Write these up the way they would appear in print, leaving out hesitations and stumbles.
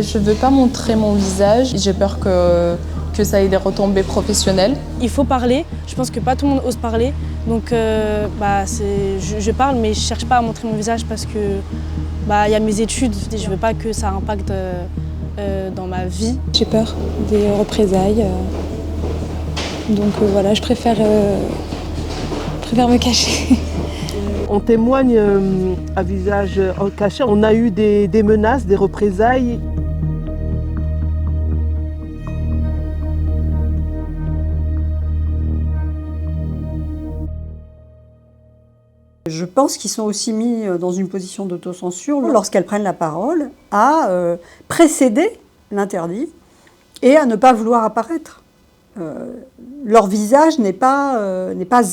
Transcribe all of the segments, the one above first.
Je ne veux pas montrer mon visage, j'ai peur que ça ait des retombées professionnelles. Il faut parler, je pense que pas tout le monde ose parler, donc je parle mais je ne cherche pas à montrer mon visage parce que y a mes études et je ne veux pas que ça impacte dans ma vie. J'ai peur des représailles, donc voilà, je préfère me cacher. On témoigne à visage caché, on a eu des menaces, des représailles. Je pense qu'ils sont aussi mis dans une position d'autocensure lorsqu'elles prennent la parole à précéder l'interdit et à ne pas vouloir apparaître. Leur visage n'est pas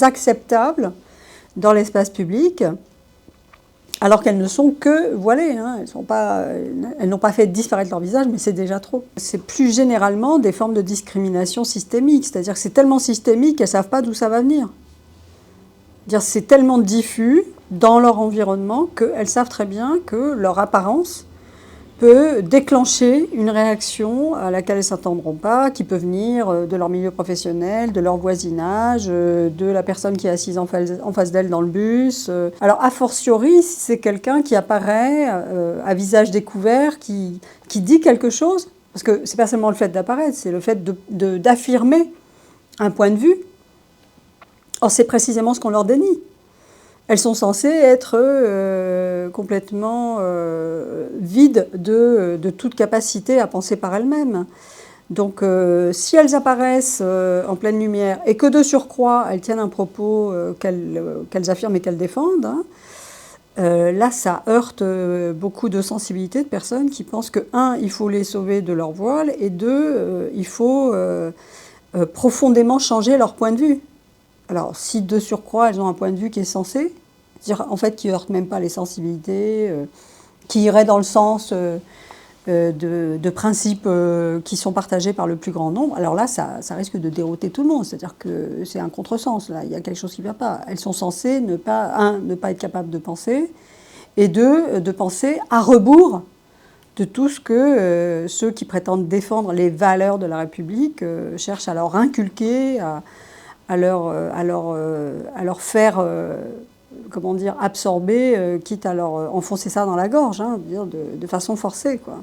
acceptable dans l'espace public, alors qu'elles ne sont que voilées. Elles n'ont pas fait disparaître leur visage, mais c'est déjà trop. C'est plus généralement des formes de discrimination systémique, c'est-à-dire que c'est tellement systémique qu'elles ne savent pas d'où ça va venir. C'est tellement diffus dans leur environnement qu'elles savent très bien que leur apparence peut déclencher une réaction à laquelle elles ne s'attendront pas, qui peut venir de leur milieu professionnel, de leur voisinage, de la personne qui est assise en face d'elle dans le bus. Alors, a fortiori, si c'est quelqu'un qui apparaît à visage découvert, qui dit quelque chose, parce que ce n'est pas seulement le fait d'apparaître, c'est le fait d'affirmer un point de vue. Or, c'est précisément ce qu'on leur dénie. Elles sont censées être complètement vides de toute capacité à penser par elles-mêmes. Donc, si elles apparaissent en pleine lumière et que de surcroît, elles tiennent un propos qu'elles affirment et qu'elles défendent, là, ça heurte beaucoup de sensibilités de personnes qui pensent que, un, il faut les sauver de leur voile, et deux, il faut profondément changer leur point de vue. Alors, si de surcroît, elles ont un point de vue qui est sensé, c'est-à-dire en fait qui ne heurte même pas les sensibilités, qui irait dans le sens de principes qui sont partagés par le plus grand nombre, alors là, ça risque de dérouter tout le monde. C'est-à-dire que c'est un contresens, là, il y a quelque chose qui ne va pas. Elles sont censées ne pas être capables de penser, et deux, de penser à rebours de tout ce que ceux qui prétendent défendre les valeurs de la République cherchent à leur inculquer, à leur faire absorber, quitte à leur enfoncer ça dans la gorge, de façon forcée, quoi.